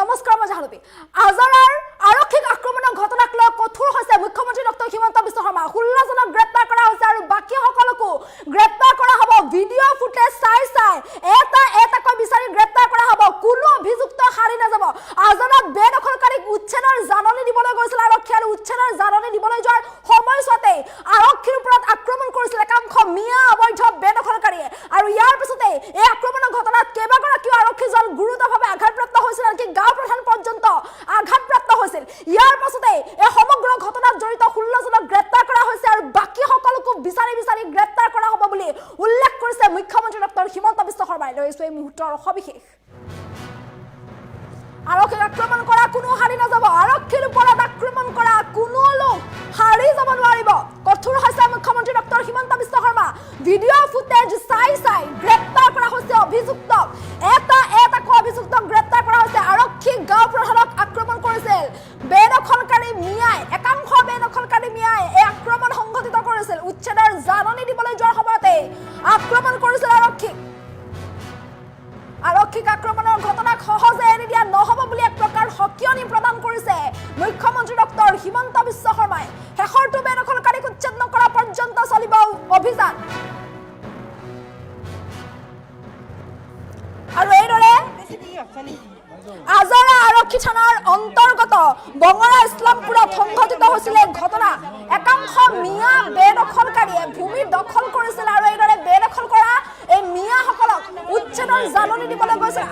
নমস্কাৰ মই জাহ্নবী আজাৰাৰ আৰক্ষিক আক্ৰমণৰ ঘটনাক লৈ কঠোৰ হৈছে মুখ্যমন্ত্ৰী ডক্টৰ হিমন্ত বিশ্ব শৰ্মা 16 জনক গ্ৰেপ্তাৰ কৰা হৈছে আৰু বাকি সকলকো গ্ৰেপ্তাৰ কৰা হ'ব ভিডিঅ' ফুটেজ চাই এটাকৈ বিচাৰি গ্ৰেপ্তাৰ কৰা হ'ব কোনো অভিযুক্ত হাৰি নাযাব আজাৰাত বেদখলকাৰীক উচ্ছেদৰ জাননী দিবলৈ গৈছিল আৰক্ষী আৰু উচ্ছেদৰ জাননী দিবলৈ যোৱাৰ সময়ছোৱাতে আৰক্ষীৰ ওপৰত আক্ৰমণ কৰিছিল একাংশ মিয়া অবৈধ বেদখলকাৰীয়ে আৰু ইয়াৰ পিছতে এই আক্ৰমণৰ ঘটনাত কেইবাগৰাকীও আৰক্ষীজন গুৰুতৰভাৱে আঘাতপ্ৰাপ্ত হৈছিল আৰু গাঁও প্ৰধান পৰ্যন্ত আঘাতপ্ৰাপ্ত হৈছিল ইয়াৰ পাছতে এই সমগ্ৰ ঘটনাত জড়িত 16 জনক গ্ৰেপ্তাৰ কৰা হৈছে আৰু বাকি সকলকো বিচাৰি গ্ৰেপ্তাৰ কৰা হ'ব বুলি উল্লেখ কৰিছে মুখ্যমন্ত্ৰী ডক্টৰ হিমন্ত বিশ্ব শৰ্মাই লৈছে এই মুহূৰ্তৰ সবিশেষ আৰক্ষীক আক্ৰমণ কৰা কোনো হাৰি নাযাব আৰক্ষীৰ ওপৰত আক্ৰমণ কৰা কোনো লোক হাৰি যাব নোৱাৰিব কঠোৰ হৈছে মুখ্যমন্ত্ৰী doctor Himanta Biswa Sarma video' footage চাই গ্ৰেপ্তাৰ কৰা হৈছে অভিযুক্ত এটাকৈ অভিযুক্তক গ্ৰেপ্তাৰ কৰা হৈছে আৰক্ষী গাঁও প্ৰধানক আক্ৰমণ কৰিছিল বেদখলকাৰী মিয়াই একাংশ বেদখলকাৰী মিয়াই এই আক্ৰমণ সংঘটিত কৰিছিল উচ্ছেদৰ জাননী দিবলৈ যোৱাৰ সময়তে আক্ৰমণ কৰিছিল আৰক্ষীক আক্ৰমণৰ ঘটনাক সহজে এৰি দিয়া নহ'ব বুলি এক প্ৰকাৰ সকিয়নি প্ৰদান কৰিছে মুখ্যমন্ত্ৰী ডক্টৰ হিমন্ত বিশ্ব শৰ্মাই শেষৰটো বেদখলকাৰীক উচ্ছেদ নকৰা পৰ্যন্ত চলিব অভিযান আৰু এইদৰে আজাৰা আৰক্ষী থানাৰ অন্তৰ্গত বঙৰা ইছলামপুৰত সংঘটিত হৈছিল ঘটনা একাংশ মিয়া বেদখলকাৰীয়ে ভূমি দখল কৰিছিল আৰু এইদৰে বেদখল কৰা এই মিয়াসকলক উচ্ছেদৰ জাননী দিবলৈ গৈছিল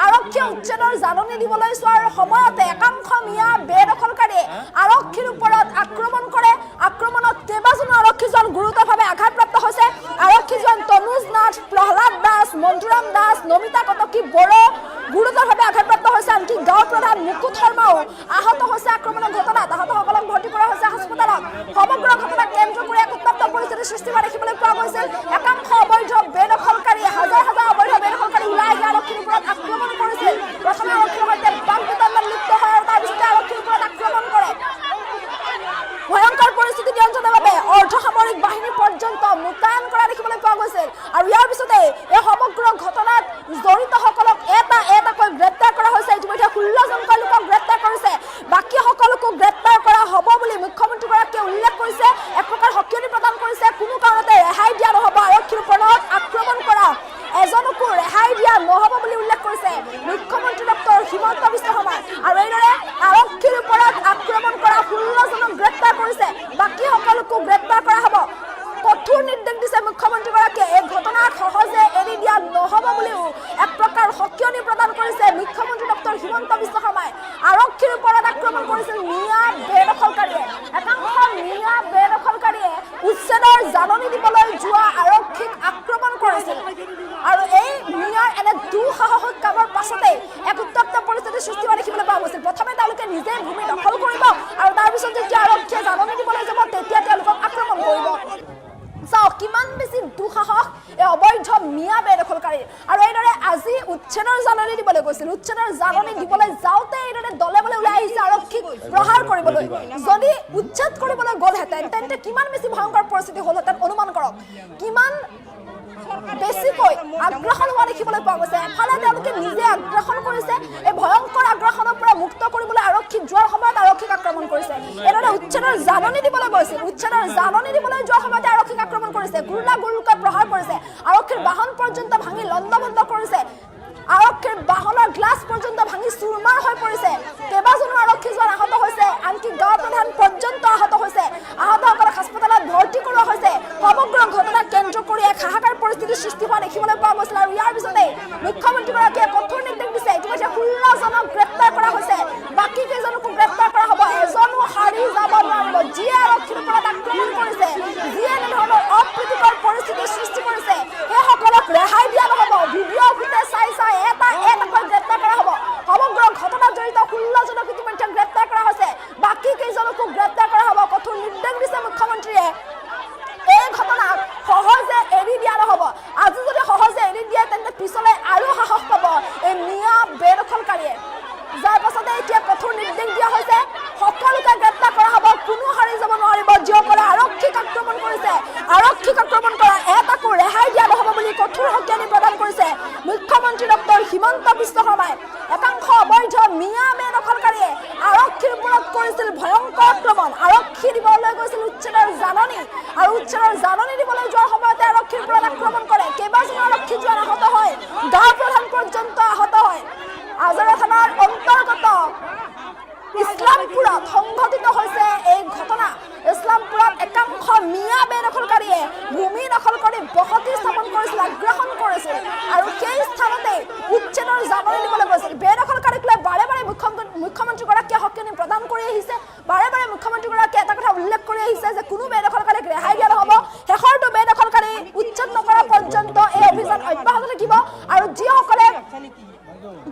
আৰক্ষীয়ে উচ্ছেদৰ জাননী দিবলৈ যোৱাৰ সময়তে একাংশ মিয়া বেদখলকাৰীয়ে আৰক্ষীৰ ওপৰত আক্ৰমণ কৰে আক্ৰমণত কেইবাজনো আৰক্ষীজন গুৰুতৰভাৱে আঘাতপ্ৰাপ্ত হৈছে আৰক্ষীজন তনুজ নাথ প্ৰহ্লাদ দাস মঞ্জুৰাম দাস নমিতা কটকী বড়ো গুৰুতৰভাৱে আঘাতপ্ৰাপ্ত হৈছে আনকি গাঁও প্ৰধান মুকুট শৰ্মাও আহত হৈছে আক্ৰমণৰ ঘটনাত আহতসকলক ভৰ্তি কৰা হৈছে হাস্পতালত সমগ্ৰ ঘটনাক কেন্দ্ৰ কৰি এক উত্তপ্ত পৰিস্থিতিৰ সৃষ্টি হোৱা দেখিবলৈ পোৱা গৈছিল একাংশ অবৈধ বেদখলকাৰী হাজাৰ অবৈধ বেদখলকাৰী ওলাই আহি আৰক্ষীৰ ওপৰত আক্ৰমণ কৰিছিল প্ৰথমে আৰক্ষীৰ সৈতে বাক বিতণ্ডাত লিপ্ত হয় আৰু তাৰপিছতে আৰক্ষীৰ ওপৰত আক্ৰমণ কৰে ভয়ংকৰ পৰিস্থিতি নিয়ন্ত্ৰণৰ বাবে অৰ্ধসামৰিক বাহিনী পৰ্যন্ত মোতায়েন কৰা দেখিবলৈ পোৱা গৈছিল আৰু ইয়াৰ পিছতে এই সমগ্ৰ ঘটনাত জড়িতসকলক এটাকৈ গ্ৰেপ্তাৰ কৰা হৈছে ইতিমধ্যে 16 জনকৈ লোকক গ্ৰেপ্তাৰ কৰিছে বাকী সকলকো গ্ৰেপ্তাৰ কৰা হ'ব বুলি মুখ্যমন্ত্ৰীগৰাকীয়ে উল্লেখ কৰিছে এক প্ৰকাৰ সকিয়নি প্ৰদান কৰিছে কোনো কাৰণতে ৰেহাই দিয়া নহ'ব আৰক্ষীৰ ওপৰত আক্ৰমণ কৰা এজনকো ৰেহাই দিয়া নহ'ব বুলি উল্লেখ কৰিছে মুখ্যমন্ত্ৰী ডক্টৰ হিমন্ত বিশ্ব শৰ্মাই আৰু এইদৰে আৰক্ষীৰ ওপৰত আক্ৰমণ কৰা 16 জনক গ্ৰেপ্তাৰ কৰিছে বাকী সকলকো গ্ৰেপ্তাৰ কৰা হ'ব কঠোৰ নিৰ্দেশ দিছে মুখ্যমন্ত্ৰীগৰাকীয়ে এই ঘটনাক সহজে এৰি দিয়া নহ'ব বুলিও এক প্ৰকাৰ সকিয়নি প্ৰদান কৰিছে মুখ্যমন্ত্ৰী ডক্টৰ হিমন্ত বিশ্ব শৰ্মাই আৰক্ষীৰ ওপৰত আক্ৰমণ কৰিছিল মিয়া বেদখলকাৰীয়ে একাংশ মিয়া বেদখলকাৰীয়ে উচ্ছেদৰ জাননী দিবলৈ যোৱা আৰক্ষীক আক্ৰমণ কৰিছিল আৰু এই মিয়াৰ এনে দুঃসাহসিক কামৰ পাছতে এক উত্তপ্ত পৰিস্থিতিৰ সৃষ্টি হোৱা দেখিবলৈ পোৱা গৈছিল প্ৰথমে তেওঁলোকে নিজে ভূমি দখল কৰিব আৰু তাৰপিছত যেতিয়া আৰক্ষীয়ে জাননী দিবলৈ যাব তেতিয়া তেওঁলোকক আক্ৰমণ কৰিব কিমান বেছি দুঃসাহস এই অবৈধ মিয়া বেদখলকাৰীৰ আৰু এইদৰে আজি উচ্ছেদৰ জাননী দিবলৈ গৈছিল উচ্ছেদৰ জাননী দিবলৈ যাওঁতে এইদৰে দলে বলে ওলাই আহিছে আৰক্ষীক প্ৰহাৰ কৰিবলৈ যদি উচ্ছেদ কৰিবলৈ গ'লহেঁতেন তেন্তে কিমান বেছি ভয়ংকৰ পৰিস্থিতি হ'লহেঁতেন অনুমান কৰক কিমান বেছিকৈ আগ্ৰাসন হোৱা দেখিবলৈ পোৱা গৈছে এফালে তেওঁলোকে নিজে আগ্ৰাসন কৰিছে এই ভয়ংকৰ আগ্ৰাসনৰ পৰা মুক্ত কৰিবলৈ আৰক্ষী যোৱাৰ সময়ত আৰক্ষীক আক্ৰমণ কৰিছে এনেদৰে উচ্ছেদৰ জাননী দিবলৈ গৈছিল উচ্ছেদৰ জাননী দিবলৈ যোৱাৰ সময়তে আৰক্ষীক আক্ৰমণ কৰিছে গুৰুকৈ প্ৰহাৰ কৰিছে আৰক্ষীৰ বাহন পৰ্যন্ত ভাঙি লণ্ডভণ্ড কৰিছে আৰক্ষীৰ বাহনৰ গ্লাছ পৰ্যন্ত ভাঙি চুৰমাৰ হৈ পৰিছে কেইবাজনো আৰক্ষীজন আহত হৈছে আনকি গাঁও প্ৰধান পৰ্যন্ত আহত হৈছে আহতসকলক হাস্পতালত ভৰ্তি কৰোৱা হৈছে সমগ্ৰ ঘটনাক কেন্দ্ৰ কৰি এক হাহাকাৰ পৰিস্থিতিৰ সৃষ্টি হোৱা দেখিবলৈ পোৱা গৈছিল আৰু ইয়াৰ পিছতে মুখ্যমন্ত্ৰীগৰাকীয়ে কঠোৰ নিৰ্দেশ দিছে ইতিমধ্যে 16 জনক গ্ৰেপ্তাৰ কৰা হৈছে বাকী কেইজনকো গ্ৰেপ্তাৰ কৰা হ'ব এজনো হাৰি যাব নোৱাৰিব যিয়ে আৰক্ষীৰ ওপৰত আক্ৰমণ কৰিছে যিয়ে এনেধৰণৰ অপ্ৰীতিকৰ পৰিস্থিতিৰ সৃষ্টি কৰিছে সেইসকলক ৰেহাই দিয়া নহ'ব ভিডিঅ' ফুটেজ চাই এটাকৈ গ্ৰেপ্তাৰ কৰা হ'ব সমগ্ৰ ঘটনাত জড়িত 16 জনক ইতিমধ্যে গ্ৰেপ্তাৰ কৰা হৈছে বাকী কেইজনকো গ্ৰেপ্তাৰ কৰা হ'ব কঠোৰ নিৰ্দেশ দিছে মুখ্যমন্ত্ৰীয়ে এই ঘটনাক সহজে এৰি দিয়া নহ'ব আজি যদি সহজে এৰি দিয়ে তেন্তে পিছলৈ আৰু সাহস পাব এই মিয়া বেদখলকাৰীয়ে মিয়া বেদখলকাৰীয়ে আৰক্ষীৰ ওপৰত কৰিছিল ভয়ংকৰ আক্ৰমণ আৰক্ষী দিবলৈ গৈছিল উচ্ছেদৰ জাননী আৰু উচ্ছেদৰ জাননী দিবলৈ যোৱাৰ সময়তে আৰক্ষীৰ ওপৰত আক্ৰমণ কৰে কেইবাজনো আৰক্ষী জোৱান আহত হয় গাঁও প্ৰধান পৰ্যন্ত আহত হয় আজাৰা থানাৰ অন্তৰ্গত ইছলামপুৰত সংঘটিত হৈছে এই ঘটনা ইছলামপুৰত একাংশ মিয়া বেদখলকাৰীয়ে ভূমি দখল কৰি বসতি স্থাপন কৰিছিল আগ্ৰাসন কৰিছিল আৰু সেই স্থানতে উচ্ছেদৰ জাননী দিবলৈ গৈছিল বেদখলকাৰীক লৈ বাৰে বাৰে মুখ্যমন্ত্ৰীগৰাকীয়ে সকিয়নি প্ৰদান কৰি আহিছে বাৰে বাৰে মুখ্যমন্ত্ৰীগৰাকীয়ে এটা কথা উল্লেখ কৰি আহিছে যে কোনো বেদখলকাৰীক ৰেহাই দিয়া নহ'ব শেষৰটো বেদখলকাৰী উচ্ছেদ নকৰা পৰ্যন্ত এই অভিযান অব্যাহত থাকিব আৰু যিসকলে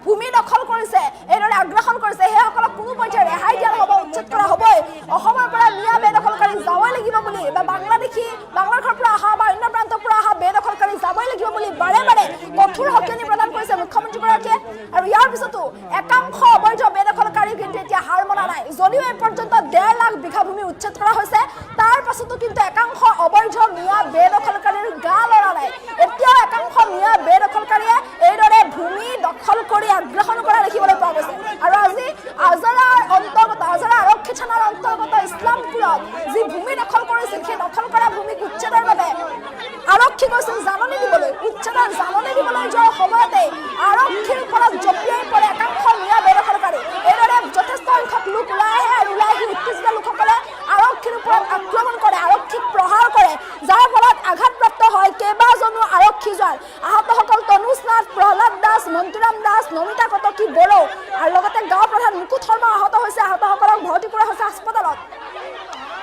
ভূমি দখল কৰিছে এইদৰে আগ্ৰাসন কৰিছে সেইসকলক কোনো পৰ্যায়ত ৰেহাই দিয়া নহ'ব উচ্ছেদ কৰা হ'বই অসমৰ পৰা মিয়া বেদখলকাৰী যাবই লাগিব বুলি বা বাংলাদেশৰ পৰা অহা বা অন্য প্ৰান্তৰ পৰা অহা বেদখলকাৰী যাবই লাগিব বুলি বাৰে বাৰে কঠোৰ সকিয়নি প্ৰদান কৰিছে মুখ্যমন্ত্ৰীগৰাকীয়ে আৰু ইয়াৰ পিছতো একাংশ অবৈধ বেদখলকাৰী কিন্তু এতিয়া হাৰ মনা নাই যদিও এই পৰ্যন্ত 1.5 লাখ বিঘা ভূমি উচ্ছেদ কৰা হৈছে তাৰ পাছতো কিন্তু একাংশ অবৈধ মিয়া বেদখলকাৰীৰ গা লৰা নাই এতিয়াও একাংশ মিয়া বেদখলকাৰীয়ে এইদৰে ভূমি দখল কৰি আগ্ৰাসন কৰা দেখিবলৈ পোৱা গৈছে আৰু আজি আজাৰাৰ অন্তৰ্গত আজাৰা আৰক্ষী থানাৰ অন্তৰ্গত ইছলামপুৰত যি ভূমি দখল কৰিছিল সেই দখল কৰা ভূমিক উচ্ছেদৰ বাবে আৰক্ষী গৈছিল জাননী দিবলৈ উচ্ছেদৰ জাননী দিবলৈ যোৱাৰ সময়তে আৰক্ষীৰ ওপৰত জঁপিয়াই পৰে একাংশ মিয়া বেদখলকাৰী এইদৰে যথেষ্ট সংখ্যক লোক ওলাই আহে আৰু ওলাই আহি উত্তেজিত লোকসকলে আৰক্ষীৰ ওপৰত আক্ৰমণ কৰে আৰক্ষীক প্ৰহাৰ কৰে যাৰ ফলত আঘাতপ্ৰাপ্ত হয় কেইবাজনো আৰক্ষী জোৱান আহতসকল তনুজ নাথ প্ৰহ্লাদ দাস মন্তুৰাম দাস নমিতা কটকী বড়ো আৰু লগতে গাঁও প্ৰধান মুকুট শৰ্মা আহত হৈছে আহতসকলক ভৰ্তি কৰা হৈছে হাস্পতালত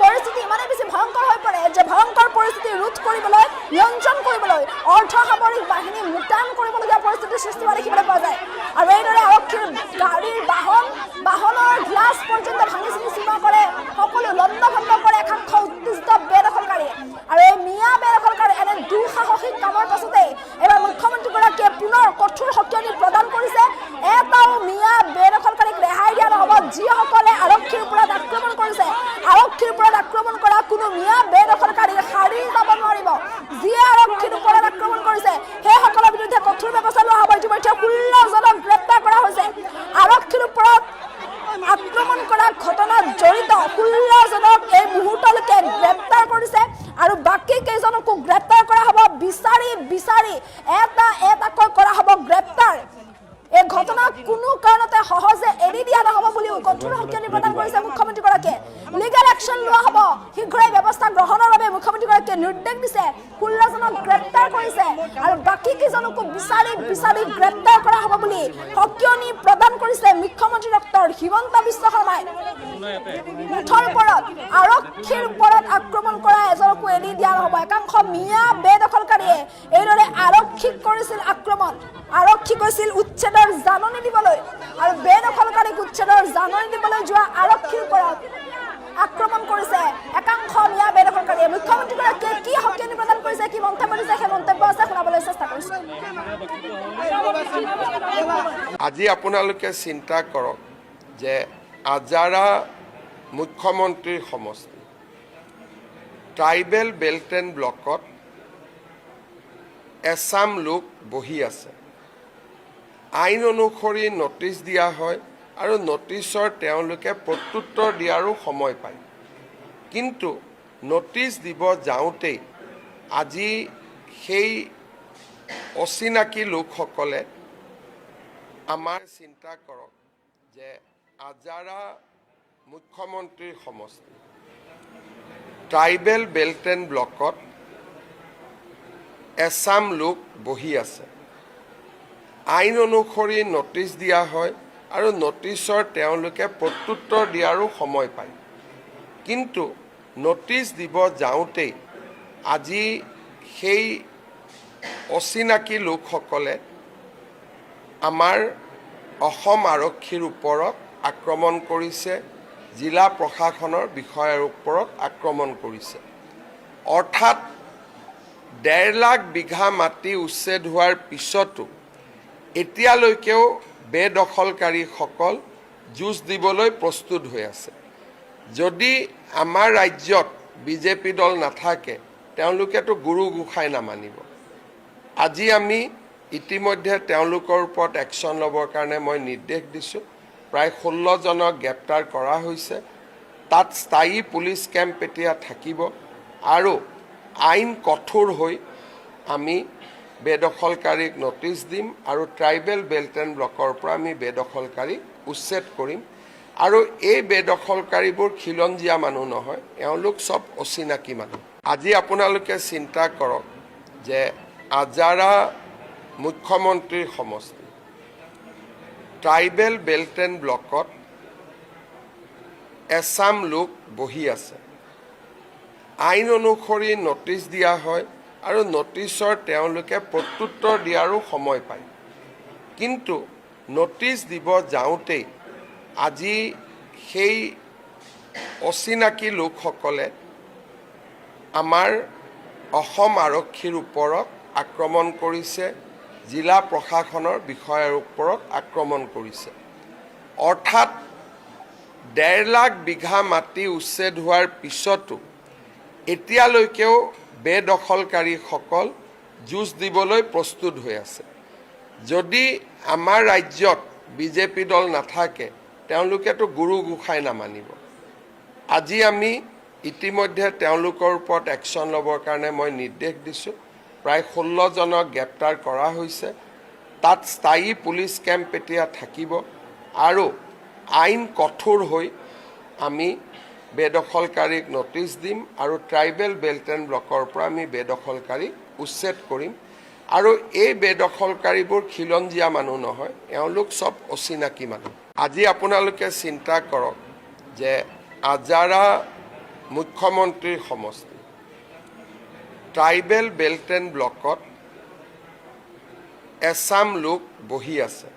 পৰিস্থিতি ইমানেই বেছি ভয়ংকৰ হৈ পৰে যে ভয়ংকৰ পৰিস্থিতি ৰোধ কৰিবলৈ নিয়ন্ত্ৰণ কৰিবলৈ অৰ্ধ সামৰিক বাহিনী মোতায়েন কৰিবলগীয়া পৰিস্থিতিৰ সৃষ্টি হোৱা দেখিবলৈ পোৱা যায় আৰু এইদৰে আৰক্ষীৰ গাড়ীৰ বাহনৰ গ্লাছ পৰ্যন্ত ভাঙি চিঙি চূৰ্ণ কৰে সকলো লণ্ডভণ্ড কৰে একাংশ উত্তেজিত বেদখলকাৰীয়ে আৰু এই মিয়া বেদখলকাৰী এনে দুঃসাহসিক কামৰ পাছতে এইবাৰ মুখ্যমন্ত্ৰীগৰাকীয়ে পুনৰ কঠোৰ সকিয়নি প্ৰদান কৰিছে এটাও মিয়া বেদখলকাৰীক ৰেহাই দিয়া নহ'ব যিসকলে আৰক্ষীৰ ওপৰত আক্ৰমণ কৰিছে আৰক্ষীৰ ওপৰত আক্ৰমণ কৰা কোনো মিয়া বেদখলকাৰী সাৰি যাব নোৱাৰিব যিয়ে আৰক্ষীৰ ওপৰত আক্ৰমণ কৰিছে সেইসকলৰ বিৰুদ্ধে কঠোৰ ব্যৱস্থা লোৱা হ'ব ইতিমধ্যে 16 জনক গ্ৰেপ্তাৰ কৰা হৈছে আৰক্ষীৰ ওপৰত আক্ৰমণ কৰা ঘটনাত জড়িত 16 জনক এই মুহূৰ্তলৈকে গ্ৰেপ্তাৰ কৰিছে আৰু বাকী কেইজনকো গ্ৰেপ্তাৰ কৰা হ'ব বিচাৰি এটাকৈ কৰা হ'ব গ্ৰেপ্তাৰ এই ঘটনা কোনো কাৰণতে সহজে এৰি দিয়া নহ'ব বুলিও কঠোৰ সকিয়নি প্ৰদান কৰিছে মুখ্যমন্ত্ৰীগৰাকীয়ে লিগেল একশ্যন লোৱা হ'ব শীঘ্ৰেই ব্যৱস্থা গ্ৰহণৰ বাবে মুখ্যমন্ত্ৰীগৰাকীয়ে নিৰ্দেশ দিছে 16 জনক গ্ৰেপ্তাৰ কৰিছে আৰু বাকী কেইজনকো বিচাৰি গ্ৰেপ্তাৰ কৰা হ'ব বুলি সকিয়নি প্ৰদান কৰিছে মুখ্যমন্ত্ৰী ডক্টৰ হিমন্ত বিশ্ব শৰ্মাই মুঠৰ ওপৰত আৰক্ষীৰ ওপৰত আক্ৰমণ কৰা এজনকো এৰি দিয়া নহ'ব একাংশ মিয়া বেদখলকাৰীয়ে এইদৰে আৰক্ষীক কৰিছিল আক্ৰমণ আৰক্ষী গৈছিল উচ্ছেদৰ জাননী দিবলৈ আৰু বেদখলকাৰীক উচ্ছেদৰ জাননী দিবলৈ যোৱা আৰক্ষীৰ ওপৰত আক্ৰমণ কৰিছে একাংশ মিয়া বেদখলকাৰীয়ে মুখ্যমন্ত্ৰীগৰাকীয়ে কি সকিয়নি প্ৰদান কৰিছে কি মন্তব্য দিছে সেই মন্তব্য আছে শুনাবলৈ চেষ্টা কৰিছো আজি আপোনালোকে চিন্তা কৰক যে আজাৰা মুখ্যমন্ত্ৰীৰ সমষ্টি ট্ৰাইবেল বেল্ট এণ্ড ব্লকত এছাম লোক বহি আছে আইন অনুসৰি নটিচ দিয়া হয় আৰু নটিচৰ তেওঁলোকে প্ৰত্যুত্তৰ দিয়াৰো সময় পায় কিন্তু নটিচ দিব যাওঁতেই আজি সেই অচিনাকি লোকসকলে আমাৰ চিন্তা কৰক যে আজাৰা মুখ্যমন্ত্ৰীৰ সমষ্টি ট্ৰাইবেল বেল্ট এণ্ড ব্লকত এছাম লোক বহি আছে আইন অনুসৰি নটিচ দিয়া হয় আৰু নটিচৰ তেওঁলোকে প্ৰত্যুত্তৰ দিয়াৰো সময় পায় কিন্তু নটিচ দিব যাওঁতেই আজি সেই অচিনাকি লোকসকলে আমাৰ অসম আৰক্ষীৰ ওপৰত আক্ৰমণ কৰিছে জিলা প্ৰশাসনৰ বিষয়াৰ ওপৰত আক্ৰমণ কৰিছে অৰ্থাৎ 1.5 লাখ বিঘা মাটি উচ্ছেদ হোৱাৰ পিছতো এতিয়ালৈকেও বেদখলকাৰীসকল যুঁজ দিবলৈ প্ৰস্তুত হৈ আছে যদি আমাৰ ৰাজ্যত বিজেপি দল নাথাকে তেওঁলোকেতো গুৰু গোসাঁই নামানিব আজি আমি ইতিমধ্যে তেওঁলোকৰ ওপৰত একশ্যন ল'বৰ কাৰণে মই নিৰ্দেশ দিছোঁ প্ৰায় 16 জনক গ্ৰেপ্তাৰ কৰা হৈছে। তাত স্থায়ী পুলিচ কেম্প এতিয়া থাকিব আৰু আইন কঠোৰ হৈ আমি বেদখলকাৰীক নটিচ দিম আৰু ট্ৰাইবেল বেল্ট এণ্ড ব্লকৰ পৰা আমি বেদখলকাৰীক উচ্ছেদ কৰিম। আৰু এই বেদখলকাৰীবোৰ খিলঞ্জীয়া মানুহ নহয়, এওঁলোক চব অচিনাকি মানুহ। আজি আপোনালোকে চিন্তা কৰক যে আজাৰা মুখ্যমন্ত্ৰীৰ সমষ্টি ট্ৰাইবেল বেল্ট এণ্ড ব্লকত এছাম লোক বহি আছে। আইন অনুসৰি নটিচ দিয়া হয় আৰু নটিচৰ তেওঁলোকে প্ৰত্যুত্তৰ দিয়াৰো সময় পায়। কিন্তু নটিচ দিব যাওঁতেই আজি সেই অচিনাকি লোকসকলে আমাৰ অসম আৰক্ষীৰ ওপৰত আক্ৰমণ কৰিছে, জিলা প্ৰশাসনৰ বিষয়াৰ ওপৰত আক্ৰমণ কৰিছে। অৰ্থাৎ 1.5 লাখ বিঘা মাটি উচ্ছেদ হোৱাৰ পিছতো এতিয়ালৈকেও বেদখলকাৰীসকল যুঁজ দিবলৈ প্ৰস্তুত হৈ আছে। যদি আমাৰ ৰাজ্যত বিজেপি দল নাথাকে তেওঁলোকেতো গুৰু গোসাঁই নামানিব। আজি আমি ইতিমধ্যে তেওঁলোকৰ ওপৰত একশ্যন ল'বৰ কাৰণে মই নিৰ্দেশ দিছোঁ। প্ৰায় 16 জনক গ্ৰেপ্তাৰ কৰা হৈছে। তাত স্থায়ী পুলিচ কেম্প এতিয়া থাকিব আৰু আইন কঠোৰ হৈ আমি বেদখলকাৰীক নটিচ দিম আৰু ট্ৰাইবেল বেল্ট এণ্ড ব্লকৰ পৰা আমি বেদখলকাৰীক উচ্ছেদ কৰিম। আৰু এই বেদখলকাৰীবোৰ খিলঞ্জীয়া মানুহ নহয়, এওঁলোক চব অচিনাকি মানুহ। আজি আপোনালোকে চিন্তা কৰক যে আজাৰা মুখ্যমন্ত্ৰীৰ সমষ্টি ট্ৰাইবেল বেল্ট এণ্ড ব্লকত এছাম লোক বহি আছে।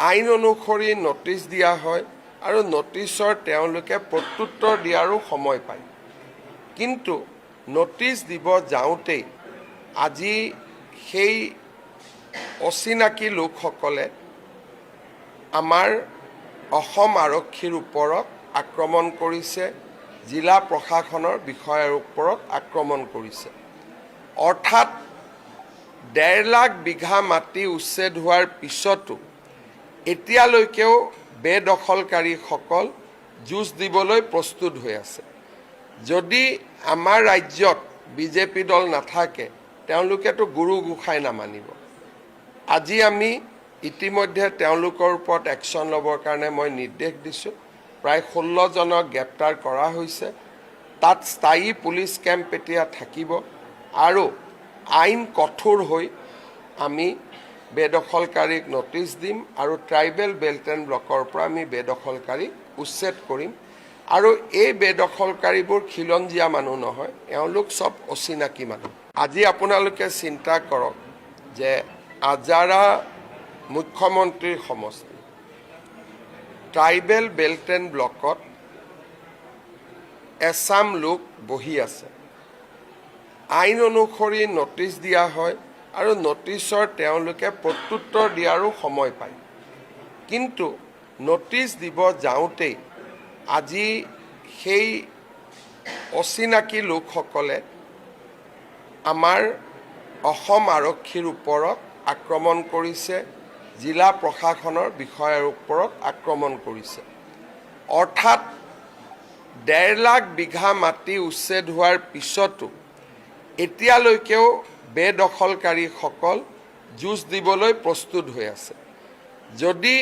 আইন অনুসৰি নটিচ দিয়া হয় আৰু নটিচৰ তেওঁলোকে প্ৰত্যুত্তৰ দিয়াৰো সময় পায়। কিন্তু নটিচ দিব যাওঁতেই আজি সেই অচিনাকি লোকসকলে আমাৰ অসম আৰক্ষীৰ ওপৰত আক্ৰমণ কৰিছে, জিলা প্ৰশাসনৰ বিষয়াৰ ওপৰত আক্ৰমণ কৰিছে। অৰ্থাৎ 1.5 লাখ বিঘা মাটি উচ্ছেদ হোৱাৰ পিছতো এতিয়ালৈকেও বেদখলকাৰীসকল যুঁজ দিবলৈ প্ৰস্তুত হৈ আছে। যদি আমাৰ ৰাজ্যত বিজেপি দল নাথাকে তেওঁলোকেতো গুৰু গোসাঁই নামানিব। আজি আমি ইতিমধ্যে তেওঁলোকৰ ওপৰত একশ্যন ল'বৰ কাৰণে মই নিৰ্দেশ দিছোঁ। প্ৰায় 16 জনক গ্ৰেপ্তাৰ কৰা হৈছে। তাত স্থায়ী পুলিচ কেম্প এতিয়া থাকিব আৰু আইন কঠোৰ হৈ আমি বেদখলকাৰীক নটিচ দিম আৰু ট্ৰাইবেল বেল্ট এণ্ড ব্লকৰ পৰা আমি বেদখলকাৰীক উচ্ছেদ কৰিম। আৰু এই বেদখলকাৰীবোৰ খিলঞ্জীয়া মানুহ নহয়, এওঁলোক চব অচিনাকি মানুহ। আজি আপোনালোকে চিন্তা কৰক যে আজাৰা মুখ্যমন্ত্ৰীৰ সমষ্টি ট্ৰাইবেল বেল্ট এণ্ড ব্লকত এছাম লোক বহি আছে। আইন অনুসৰি নটিচ দিয়া হয় আৰু নটিচৰ তেওঁলোকে প্ৰত্যুত্তৰ দিয়াৰো সময় পায়। কিন্তু নটিচ দিব যাওঁতেই আজি সেই অচিনাকি লোকসকলে আমাৰ অসম আৰক্ষীৰ ওপৰত আক্ৰমণ কৰিছে, জিলা প্ৰশাসনৰ বিষয়াৰ ওপৰত আক্ৰমণ কৰিছে। অৰ্থাৎ 1.5 লাখ বিঘা মাটি উচ্ছেদ হোৱাৰ পিছতো এতিয়ালৈকেও বেদখলকাৰীসকল যুঁজ দিবলৈ প্ৰস্তুত হৈ আছে। যদি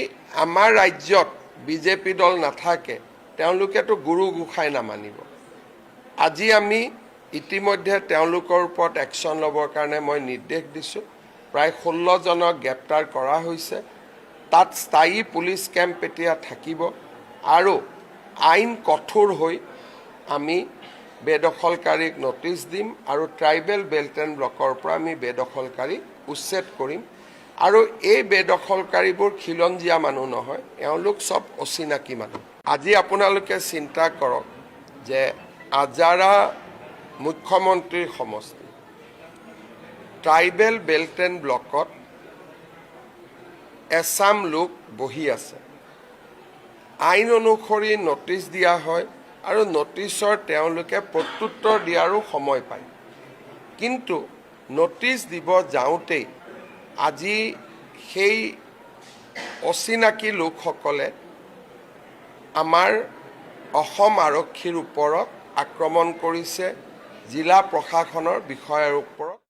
আমাৰ ৰাজ্যত বিজেপি দল নাথাকে তেওঁলোকেতো গুৰু গোসাঁই নামানিব। আজি আমি ইতিমধ্যে তেওঁলোকৰ ওপৰত একশ্যন ল'বৰ কাৰণে মই নিৰ্দেশ দিছোঁ। প্ৰায় 16 জনক গ্ৰেপ্তাৰ কৰা হৈছে। তাত স্থায়ী পুলিচ কেম্প এতিয়া থাকিব আৰু আইন কঠোৰ হৈ আমি বেদখলকাৰীক নটিচ দিম আৰু ট্ৰাইবেল বেল্ট এণ্ড ব্লকৰ পৰা আমি বেদখলকাৰীক উচ্ছেদ কৰিম। আৰু এই বেদখলকাৰীবোৰ খিলঞ্জীয়া মানুহ নহয়, এওঁলোক চব অচিনাকি মানুহ। আজি আপোনালোকে চিন্তা কৰক যে আজাৰা মুখ্যমন্ত্ৰীৰ সমষ্টি ট্ৰাইবেল বেল্ট এণ্ড ব্লকত এছাম লোক বহি আছে। আইন অনুসৰি নটিচ দিয়া হয় আৰু নটিচৰ তেওঁলোকে প্ৰত্যুত্তৰ দিয়াৰো সময় পায়। কিন্তু নটিচ দিব যাওঁতেই আজি সেই অচিনাকি লোকসকলে আমাৰ অসম আৰক্ষীৰ ওপৰত আক্ৰমণ কৰিছে, জিলা প্ৰশাসনৰ বিষয়াৰ ওপৰত